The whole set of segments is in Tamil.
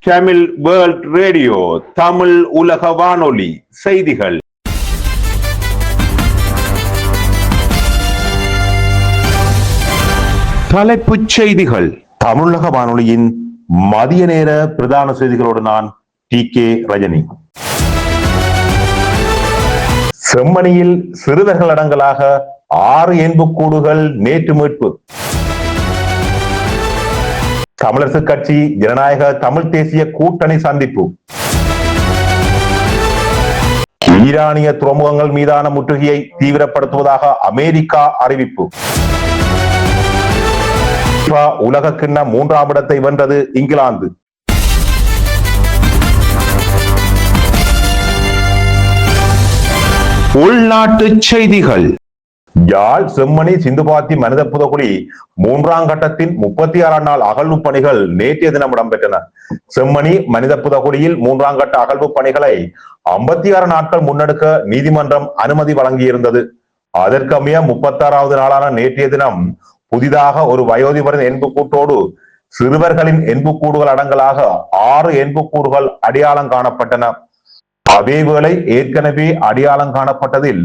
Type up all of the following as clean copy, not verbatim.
தமிழ் வேர்ல்ட் ரேடியோ, தமிழ் உலக வானொலி செய்திகள். தலைப்புச் செய்திகள். தமிழக வானொலியின் மதிய நேர பிரதான செய்திகளோடு நான் டி.கே. ரஜினி. செம்மணியில் சிறுவர்கள் அடங்கலாக 6 எண்புக்கூடுகள் நேற்று மீட்பு. தமிழரசு கட்சி ஜனநாயக தமிழ் தேசிய கூட்டணி சந்திப்பு. ஈரானிய துறைமுகங்கள் மீதான முற்றுகையை தீவிரப்படுத்துவதாக அமெரிக்கா அறிவிப்பு. உலக கிண்ண 3ஆம் இடத்தை வென்றது இங்கிலாந்து. உள்நாட்டு செய்திகள். யாழ் செம்மணி சிந்துபாத்தி மனித புதகுழி 3ஆம் கட்டத்தின் 36ஆம் நாள் அகழ்வு பணிகள் நேற்றைய தினம் இடம்பெற்றன. செம்மணி மனித புதகுழியில் 3ஆம் கட்ட அகழ்வு பணிகளை 56 நாட்கள் முன்னெடுக்க நீதிமன்றம் அனுமதி வழங்கியிருந்தது. அதற்கமைய 36வது நாளான நேற்றைய தினம் புதிதாக ஒரு வயோதிபரின் எண்புக்கூட்டோடு சிறுவர்களின் எண்புக்கூடுகள் அடங்கலாக 6 எண்புக்கூடுகள் அடையாளம் காணப்பட்டன. அதேவேளை ஏற்கனவே அடையாளம் காணப்பட்டதில்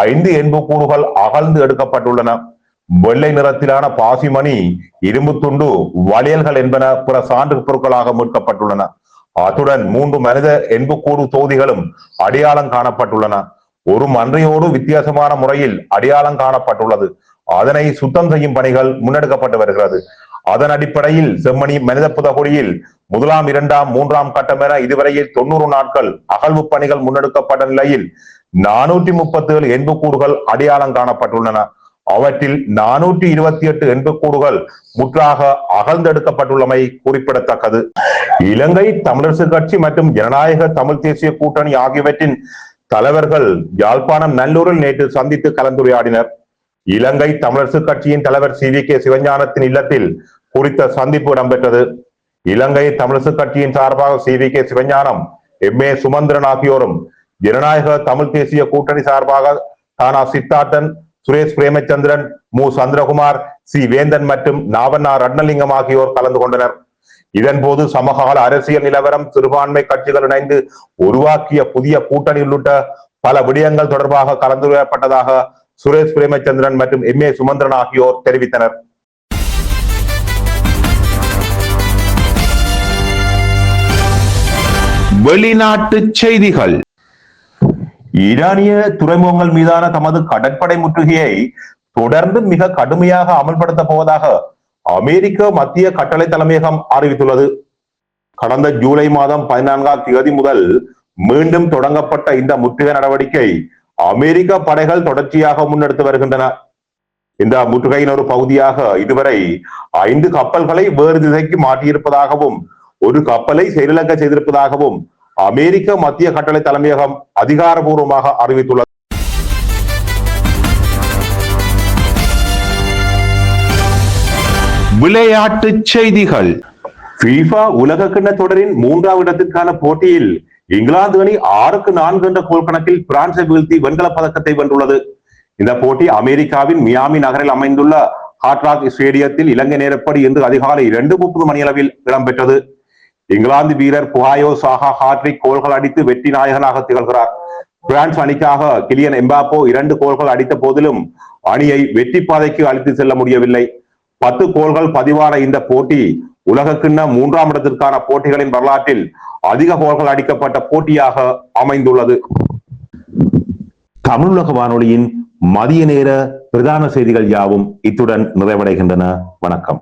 5 எண்புக்கூடுகள் அகழ்ந்து எடுக்கப்பட்டுள்ளன. வெள்ளை நிறத்திலான பாசிமணி, இரும்பு துண்டு, வளையல்கள் என்பன பிற சான்று பொருட்களாக மீட்கப்பட்டுள்ளன. அத்துடன் 3 மனித எண்புக்கூடு தொகுதிகளும் அடையாளம் காணப்பட்டுள்ளன. ஒரு மன்றையோடு வித்தியாசமான முறையில் அடையாளம் காணப்பட்டுள்ளது. அதனை சுத்தம் செய்யும் பணிகள் முன்னெடுக்கப்பட்டு வருகிறது. அதன் அடிப்படையில் செம்மணி மனித புதகுழியில் 1ஆம் 2ஆம் 3ஆம் கட்டம் என இதுவரையில் 90 நாட்கள் அகழ்வு பணிகள் முன்னெடுக்கப்பட்ட நிலையில் 437 எண்புக்கூடுகள் அடையாளம் காணப்பட்டுள்ளன. அவற்றில் 428 எண்புக்கூடுகள் முற்றாக அகழ்ந்தெடுக்கப்பட்டுள்ளமை குறிப்பிடத்தக்கது. இலங்கை தமிழரசு கட்சி மற்றும் ஜனநாயக தமிழ் தேசிய கூட்டணி ஆகியவற்றின் தலைவர்கள் யாழ்ப்பாணம் நல்லூரில் நேற்று சந்தித்து கலந்துரையாடினர். இலங்கை தமிழரசு கட்சியின் தலைவர் சி.வி.கே. சிவஞானத்தின் இல்லத்தில் குறித்த சந்திப்பு இடம்பெற்றது. இலங்கை தமிழரசு கட்சியின் சார்பாக சி.வி.கே. சிவஞானம், எம்.ஏ. சுமந்திரன் ஆகியோரும், ஜனநாயக தமிழ் தேசிய கூட்டணி சார்பாக தானா சித்தார்த்தன், சுரேஷ் பிரேமச்சந்திரன், மு. சந்திரகுமார், சி. வேந்தன் மற்றும் நாவண்ணா ரட்னலிங்கம் ஆகியோர் கலந்து கொண்டனர். இதன்போது சமகால அரசியல் நிலவரம், சிறுபான்மை கட்சிகள் இணைந்து உருவாக்கிய புதிய கூட்டணி உள்ளிட்ட பல விடயங்கள் தொடர்பாக கலந்துரையாடப்பட்டதாக சுரேஷ் பிரேமச்சந்திரன் மற்றும் எம்.ஏ. சுமந்திரன் ஆகியோர் தெரிவித்தனர். வெளிநாட்டு செய்திகள். ஈரானிய துறைமுகங்கள் மீதான தமது கடற்படை முற்றுகையை தொடர்ந்து மிக கடுமையாக அமல்படுத்த போவதாக அமெரிக்க மத்திய கட்டளை தலைமையகம் அறிவித்துள்ளது. கடந்த ஜூலை மாதம் 14ஆம் தேதி முதல் மீண்டும் தொடங்கப்பட்ட இந்த முற்றுகை நடவடிக்கை அமெரிக்க படைகள் தொடர்ச்சியாக முன்னெடுத்து வருகின்றன. இந்த முற்றுகையின் ஒரு பகுதியாக இதுவரை 5 கப்பல்களை வேறு திசைக்கு மாற்றியிருப்பதாகவும் 1 கப்பலை செயலிழக்க செய்திருப்பதாகவும் அமெரிக்க மத்திய கட்டளை தலைமையகம் அதிகாரபூர்வமாக அறிவித்துள்ளது. விளையாட்டு செய்திகள். FIFA உலக கிண்ண தொடரின் 3ஆம் இடத்திற்கான போட்டியில் இங்கிலாந்து அணி 6-4 என்ற கோல் கணக்கில் பிரான்சை வீழ்த்தி வெண்கலப் பதக்கத்தை வென்றுள்ளது. இந்த போட்டி அமெரிக்காவின் மியாமி நகரில் அமைந்துள்ள ஹார்ட் ராக் ஸ்டேடியத்தில் இலங்கை நேரப்படி இன்று அதிகாலை 2:30 மணியளவில் இடம்பெற்றது. இங்கிலாந்து வீரர் புகாயோ சாகா ஹாட்ரிக் கோல்கள் அடித்து வெற்றி நாயகனாக திகழ்கிறார். பிரான்ஸ் அணிக்காக கிலியன் எம்பாப்போ 2 கோல்கள் அடித்த போதிலும் அணியை வெற்றி பாதைக்கு அழைத்து செல்ல முடியவில்லை. 10 கோல்கள் பதிவான இந்த போட்டி உலக கிண்ண 3ஆம் இடத்திற்கான போட்டிகளின் வரலாற்றில் அதிக கோல்கள் அடிக்கப்பட்ட போட்டியாக அமைந்துள்ளது. தமிழுலக வானொலியின் மதிய நேர பிரதான செய்திகள் யாவும் இத்துடன் நிறைவடைகின்றன. வணக்கம்.